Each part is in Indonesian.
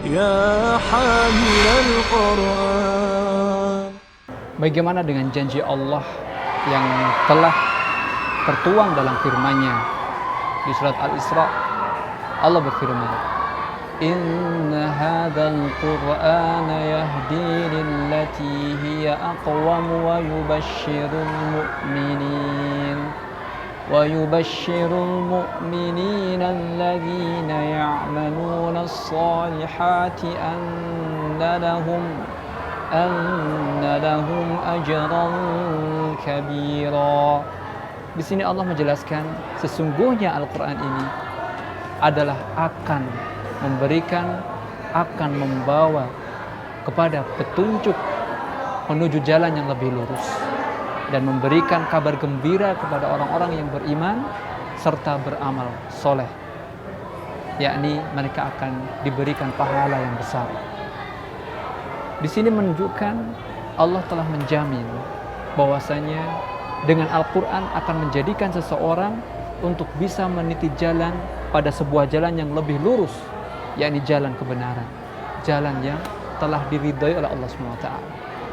يا حامل القرآن. Bagaimana dengan janji Allah yang telah tertuang dalam firman-Nya di surat Al-Isra? Allah berfirman, Inna hadzal Qur'ana yahdi lillati hiya aqwam wa yubashshirul mu'minina alladhina ya'maluna as-salihati anna lahum ajran kabira. Di sini Allah menjelaskan sesungguhnya Al-Qur'an ini adalah akan membawa kepada petunjuk menuju jalan yang lebih lurus dan memberikan kabar gembira kepada orang-orang yang beriman serta beramal soleh, yakni mereka akan diberikan pahala yang besar. Di sini menunjukkan Allah telah menjamin bahwasanya dengan Al-Quran akan menjadikan seseorang untuk bisa meniti jalan pada sebuah jalan yang lebih lurus, yakni jalan kebenaran, jalan yang telah diridhai oleh Allah SWT.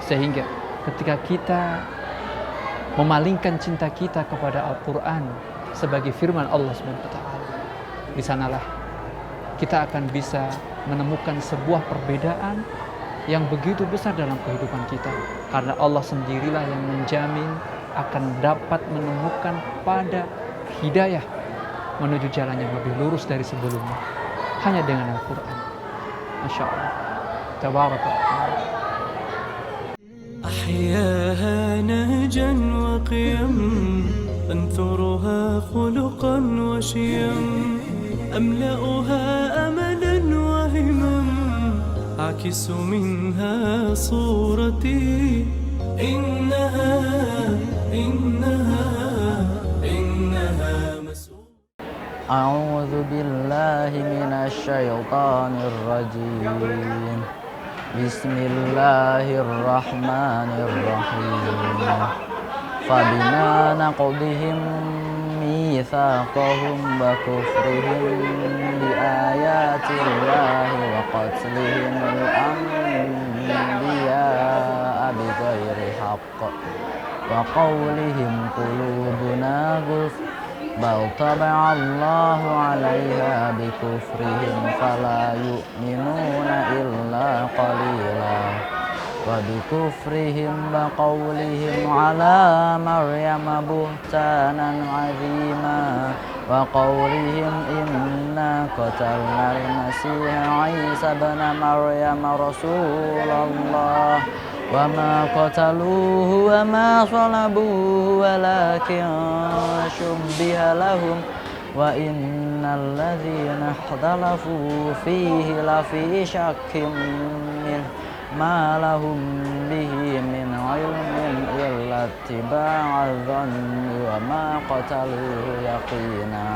Sehingga ketika kita memalingkan cinta kita kepada Al-Quran sebagai firman Allah SWT, di sanalah kita akan bisa menemukan sebuah perbedaan yang begitu besar dalam kehidupan kita, karena Allah sendirilah yang menjamin akan dapat menemukan pada hidayah menuju jalan yang lebih lurus dari sebelumnya hanya dengan Al-Quran. Masya Allah, tabarakallah. أحياها نهجا وقيم أنثرها خلقا وشيم أملأها أملا وهمم أعكس منها صورتي إنها مسؤول. أعوذ بالله من الشيطان الرجيم. بسم الله الرحمن الرحيم. فبما نقضهم ميثاقهم وكفرهم بآيات الله وقتلهم الأنبياء بغير حق وقولهم قلوبنا غلف بل طبع الله عليها بكفرهم فلا يؤمنون إلا قليلا وبكفرهم وقولهم على مريم بهتانا عظيما وقولهم إنا قتلنا المسيح عيسى ابن مريم رسول الله وما قتلوه وما صلبوه ولكن شبه لهم وإن الذين اختلفوا فيه لفي شك منه ما لهم به من علم إلا اتباع الظن وما قتلوه يقينا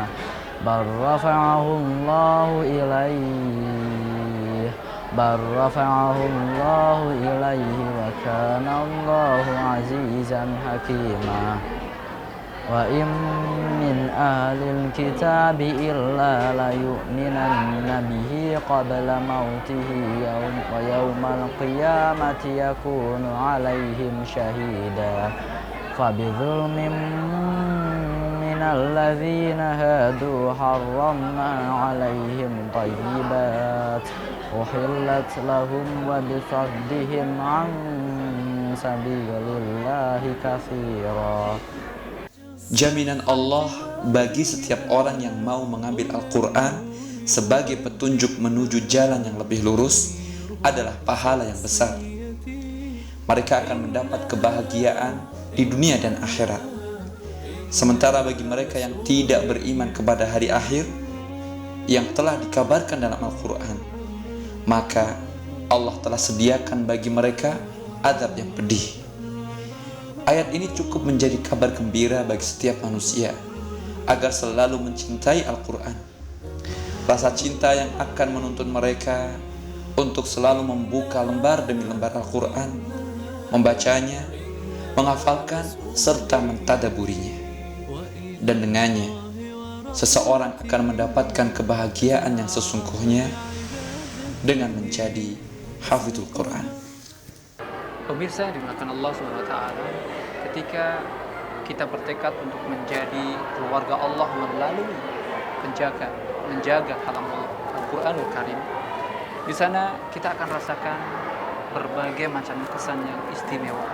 بل رفعه الله إليه وكان الله عزيزا حكيما وإن من أهل الكتاب إلا ليؤمنن به قبل موته ويوم القيامة يكون عليهم شهيدا فبظلم من الذين هادوا حرمنا عليهم طيبات أحلت لهم وبصدهم عن سبيل الله كثيرا. Jaminan Allah bagi setiap orang yang mau mengambil Al-Quran sebagai petunjuk menuju jalan yang lebih lurus adalah pahala yang besar. Mereka akan mendapat kebahagiaan di dunia dan akhirat. Sementara bagi mereka yang tidak beriman kepada hari akhir yang telah dikabarkan dalam Al-Quran, maka Allah telah sediakan bagi mereka azab yang pedih. Ayat ini cukup menjadi kabar gembira bagi setiap manusia agar selalu mencintai Al-Quran. Rasa cinta yang akan menuntun mereka untuk selalu membuka lembar demi lembar Al-Quran, membacanya, menghafalkan, serta mentadaburinya. Dan dengannya, seseorang akan mendapatkan kebahagiaan yang sesungguhnya dengan menjadi hafidhul Quran. Pemirsa yang dimuliakan Allah SWT, ketika kita bertekad untuk menjadi keluarga Allah melalui menjaga kalam Al-Quranul Karim, di sana kita akan rasakan berbagai macam kesan yang istimewa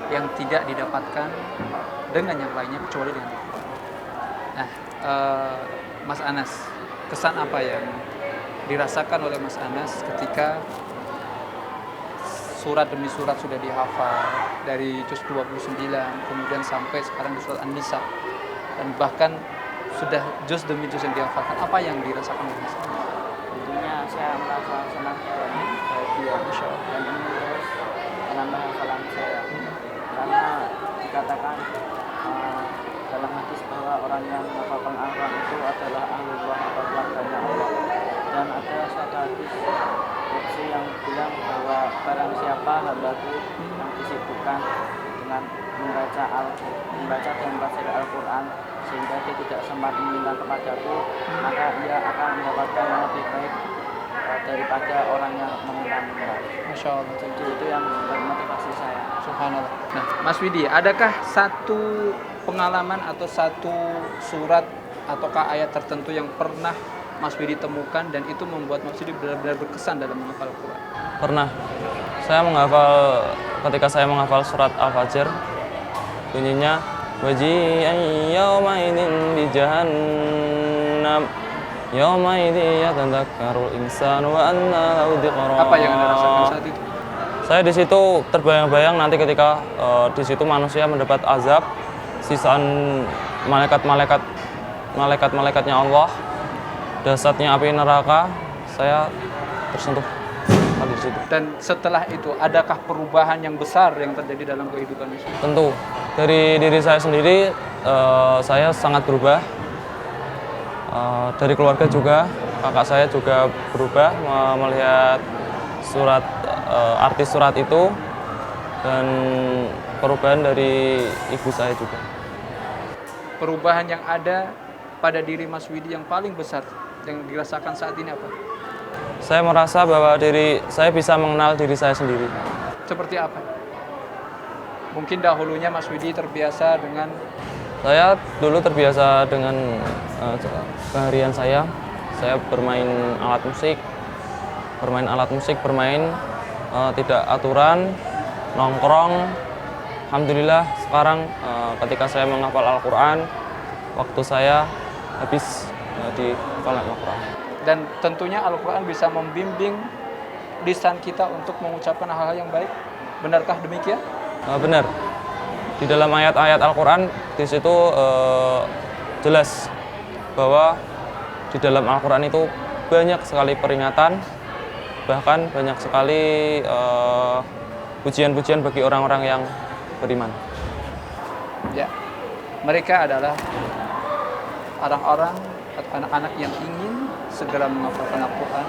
yang tidak didapatkan dengan yang lainnya kecuali dengan Al-Quran. Nah, Mas Anas, kesan apa yang dirasakan oleh Mas Anas ketika surat demi surat sudah dihafal dari juz 29 kemudian sampai sekarang di surat An-Nisa, dan bahkan sudah juz demi juz yang dihafalkan, apa yang dirasakan oleh Mas Anas? Tentunya saya merasa senang dan bahagia, Masya Allah, dan ini terus menambah hafalan saya, karena dikatakan dalam hadis bahwa orang yang menghafalkan Al-Quran itu adalah ahlullah atau keluarganya Allah. Dan ada suatu hadis yang bilang bahwa barang siapa hambaku yang disibukkan dengan membaca dan membaca Al-Quran sehingga dia tidak sempat meminta kepadaku, maka ia akan mendapatkan yang lebih baik daripada orang yang meminta-minta. Masya Allah. Jadi itu yang memotivasi saya. Subhanallah. Nah, Mas Widi, adakah satu pengalaman atau satu surat ataukah ayat tertentu yang pernah Mas Widi temukan dan itu membuat Mas Widi benar-benar berkesan dalam menghafal Al-Quran? Pernah. Ketika saya menghafal surat Al-Fajr, bunyinya waji'an yawmaidin bi jahannam yawmaidin yatadakkarul insanu wa anna lahu dziqra. Apa yang Anda rasakan saat itu? Saya di situ terbayang-bayang nanti ketika di situ manusia mendapat azab sisaan malaikatnya Allah, dasarnya api neraka, saya tersentuh di situ. Dan setelah itu, adakah perubahan yang besar yang terjadi dalam kehidupan Mas Widi? Tentu, dari diri saya sendiri, saya sangat berubah. Dari keluarga juga, kakak saya juga berubah melihat arti surat itu, dan perubahan dari ibu saya juga. Perubahan yang ada pada diri Mas Widi yang paling besar yang dirasakan saat ini apa? Saya merasa bahwa saya bisa mengenal diri saya sendiri. Seperti apa? Mungkin dahulunya Mas Widi terbiasa dengan... Saya dulu terbiasa dengan keseharian saya bermain alat musik, tidak aturan, nongkrong. Alhamdulillah sekarang ketika saya menghafal Al-Quran, waktu saya habis di hafalan Al-Quran. Dan tentunya Al-Quran bisa membimbing lisan kita untuk mengucapkan hal-hal yang baik. Benarkah demikian? Benar. Di dalam ayat-ayat Al-Quran, di situ jelas bahwa di dalam Al-Quran itu banyak sekali peringatan, bahkan banyak sekali pujian-pujian bagi orang-orang yang beriman. Ya, mereka adalah orang-orang atau anak-anak yang ingin segera menghafalkan Al-Quran,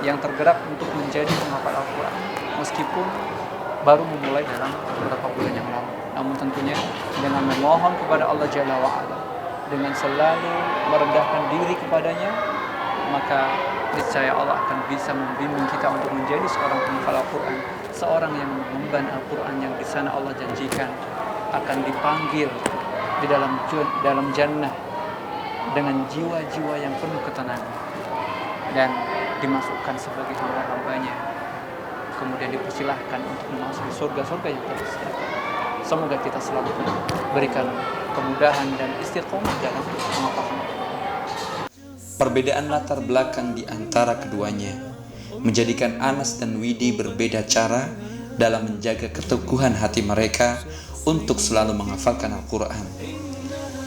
yang tergerak untuk menjadi penghafal Al-Quran meskipun baru memulai dalam beberapa bulan yang lalu. Namun tentunya dengan memohon kepada Allah Jalla wa'ala, dengan selalu merendahkan diri kepadanya, maka niscaya Allah akan bisa membimbing kita untuk menjadi seorang penghafal Al-Quran, seorang yang mengemban Al-Quran yang di sana Allah janjikan akan dipanggil di dalam jannah dengan jiwa-jiwa yang penuh ketenangan dan dimasukkan sebagai hamba-hambanya, kemudian dipersilahkan untuk memasuki surga-surga yang tersediakan. Semoga kita selalu berikan kemudahan dan istiqomah dalam menghafalkan Al-Quran. Perbedaan latar belakang di antara keduanya menjadikan Anas dan Widi berbeda cara dalam menjaga keteguhan hati mereka untuk selalu menghafalkan Al-Quran.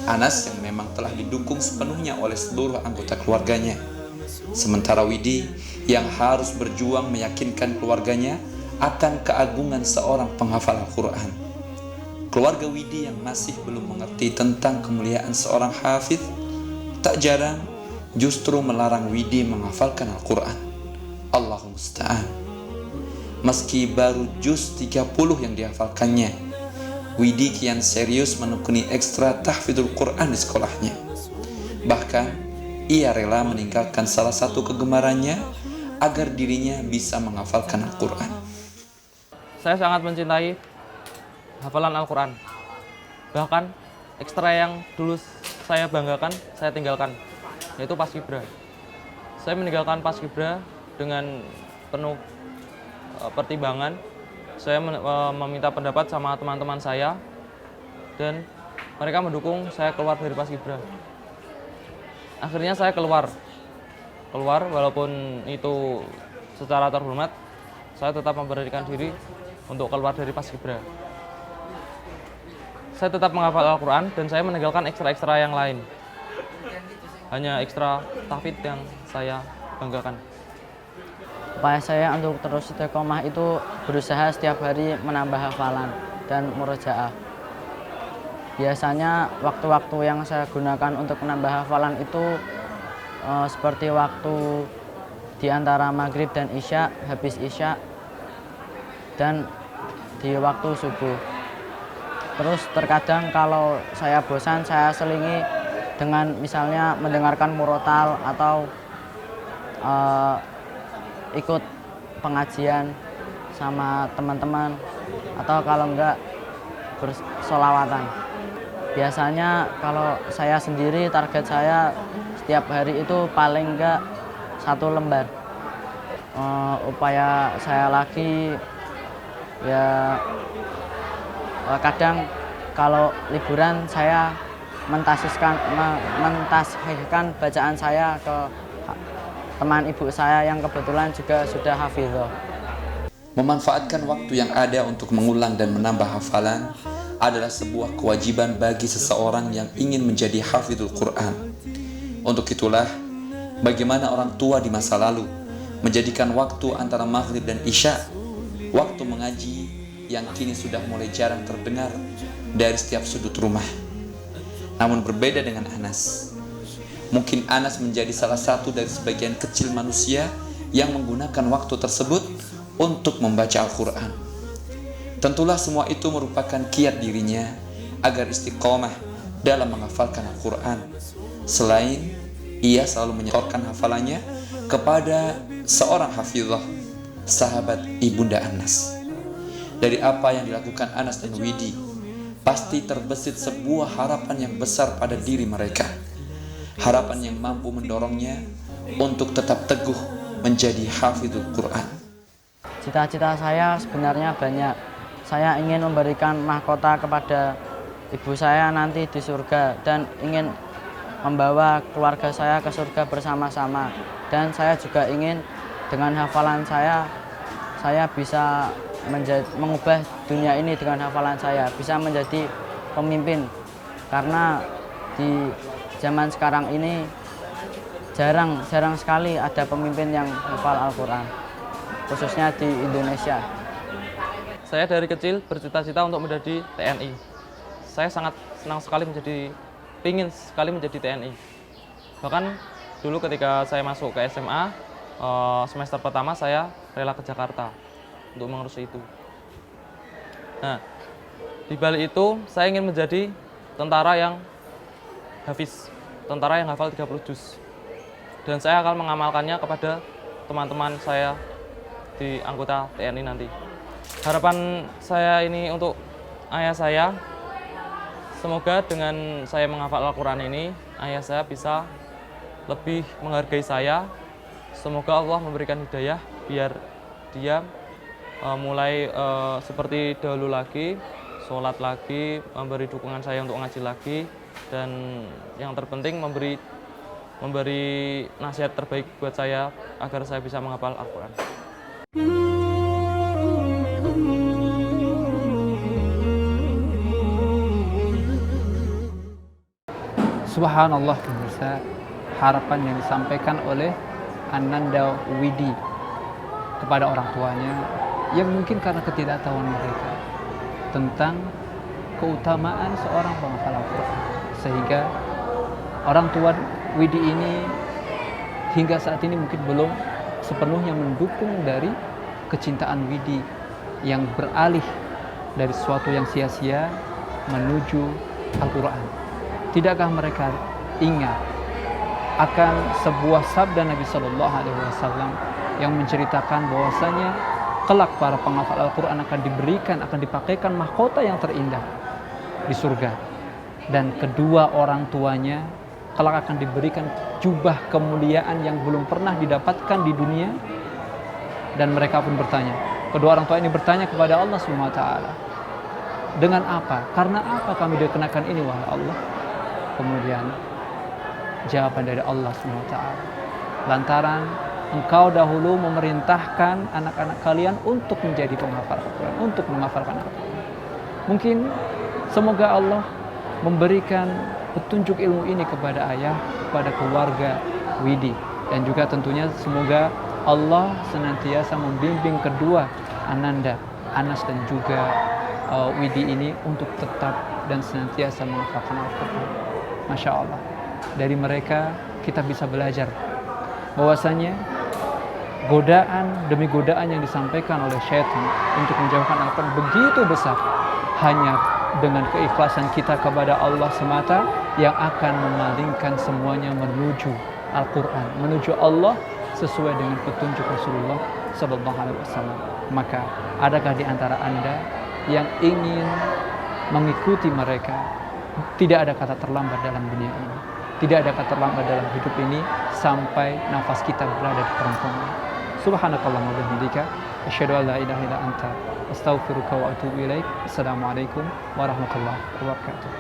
Anas yang memang telah didukung sepenuhnya oleh seluruh anggota keluarganya, sementara Widi yang harus berjuang meyakinkan keluarganya akan keagungan seorang penghafal Al-Quran. Keluarga Widi yang masih belum mengerti tentang kemuliaan seorang hafidz tak jarang justru melarang Widi menghafalkan Al-Quran. Allahumma musta'an. Meski baru juz 30 yang dihafalkannya, Widi kian serius menekuni ekstra tahfidzul Quran di sekolahnya. Bahkan ia rela meninggalkan salah satu kegemarannya agar dirinya bisa menghafalkan Al-Quran. Saya sangat mencintai hafalan Al-Quran. Bahkan ekstra yang dulu saya banggakan, saya tinggalkan, yaitu Paskibra. Saya meninggalkan Paskibra dengan penuh pertimbangan. Saya meminta pendapat sama teman-teman saya, dan mereka mendukung saya keluar dari Paskibra. Akhirnya saya keluar walaupun itu secara terhormat, saya tetap memberanikan diri untuk keluar dari Paskibra. Saya tetap menghafal Al-Quran dan saya meninggalkan ekstra-ekstra yang lain. Hanya ekstra tahfidz yang saya banggakan. Upaya saya untuk terus istiqomah itu berusaha setiap hari menambah hafalan dan murojaah. Biasanya waktu-waktu yang saya gunakan untuk menambah hafalan itu seperti waktu di antara maghrib dan isya, habis isya, dan di waktu subuh. Terus terkadang kalau saya bosan, saya selingi dengan misalnya mendengarkan murotal atau ikut pengajian sama teman-teman, atau kalau enggak bersolawatan. Biasanya kalau saya sendiri, target saya setiap hari itu paling enggak 1 lembar. Upaya saya lagi ya kadang kalau liburan saya mentasihkan bacaan saya ke teman ibu saya yang kebetulan juga sudah hafidhah. Memanfaatkan waktu yang ada untuk mengulang dan menambah hafalan adalah sebuah kewajiban bagi seseorang yang ingin menjadi hafidhul Quran. Untuk itulah, bagaimana orang tua di masa lalu menjadikan waktu antara maghrib dan isya, waktu mengaji yang kini sudah mulai jarang terdengar dari setiap sudut rumah. Namun berbeda dengan Anas. Mungkin Anas menjadi salah satu dari sebagian kecil manusia yang menggunakan waktu tersebut untuk membaca Al-Quran. Tentulah semua itu merupakan kiat dirinya agar istiqomah dalam menghafalkan Al-Quran. Selain ia selalu menyetorkan hafalannya kepada seorang hafizah, sahabat ibunda Anas. Dari apa yang dilakukan Anas dan Widi, pasti terbesit sebuah harapan yang besar pada diri mereka. Harapan yang mampu mendorongnya untuk tetap teguh menjadi hafizul Quran. Cita-cita saya sebenarnya banyak. Saya ingin memberikan mahkota kepada ibu saya nanti di surga, dan ingin membawa keluarga saya ke surga bersama-sama. Dan saya juga ingin dengan hafalan saya bisa mengubah dunia ini dengan hafalan saya, bisa menjadi pemimpin. Karena di zaman sekarang ini jarang sekali ada pemimpin yang hafal Al-Quran, khususnya di Indonesia. Saya dari kecil bercita-cita untuk menjadi TNI. Saya sangat senang sekali ingin sekali menjadi TNI. Bahkan dulu ketika saya masuk ke SMA, semester pertama saya rela ke Jakarta untuk mengurus itu. Nah, di balik itu saya ingin menjadi tentara yang hafiz, tentara yang hafal 30 juz. Dan saya akan mengamalkannya kepada teman-teman saya di anggota TNI nanti. Harapan saya ini untuk ayah saya, semoga dengan saya menghafal Al-Quran ini, ayah saya bisa lebih menghargai saya. Semoga Allah memberikan hidayah biar dia mulai seperti dahulu lagi, sholat lagi, memberi dukungan saya untuk ngaji lagi, dan yang terpenting memberi nasihat terbaik buat saya agar saya bisa menghafal Al-Quran. Subhanallah, pemirsa, harapan yang disampaikan oleh Ananda Widi kepada orang tuanya yang mungkin karena ketidaktahuan mereka tentang keutamaan seorang penghafal Al-Quran, sehingga orang tua Widi ini hingga saat ini mungkin belum sepenuhnya mendukung dari kecintaan Widi yang beralih dari sesuatu yang sia-sia menuju Al-Quran. Tidakkah mereka ingat akan sebuah sabda Nabi Shallallahu Alaihi Wasallam yang menceritakan bahwasanya kelak para penghafal Al-Quran akan dipakaikan mahkota yang terindah di surga, dan kedua orang tuanya kelak akan diberikan jubah kemuliaan yang belum pernah didapatkan di dunia. Dan mereka pun bertanya, kedua orang tua ini bertanya kepada Allah SWT, dengan apa? Karena apa kami dikenakan ini wahai Allah? Kemudian jawaban dari Allah SWT, lantaran engkau dahulu memerintahkan anak-anak kalian untuk menjadi penghafal Al-Quran, untuk menghafalkan Al-Quran. Mungkin semoga Allah memberikan petunjuk ilmu ini kepada ayah, kepada keluarga Widi, dan juga tentunya semoga Allah senantiasa membimbing kedua Ananda, Anas dan juga Widi ini untuk tetap dan senantiasa menghafalkan Al-Quran. Masya Allah, dari mereka kita bisa belajar bahwasanya godaan demi godaan yang disampaikan oleh syaitan untuk menjauhkan Al-Quran begitu besar, hanya dengan keikhlasan kita kepada Allah semata yang akan memalingkan semuanya menuju Al-Quran, menuju Allah sesuai dengan petunjuk Rasulullah Sallallahu Alaihi Wasallam. Maka adakah di antara Anda yang ingin mengikuti mereka? Tidak ada kata terlambat dalam dunia ini, tidak ada kata terlambat dalam hidup ini sampai nafas kita berada di kerongkongan. Subhanakallahumma wa bihamdika asyhadu an la ilaha illa anta astaghfiruka wa atubu ilaik. Assalamualaikum warahmatullahi wabarakatuh.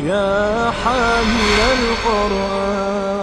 يا حامل القرآن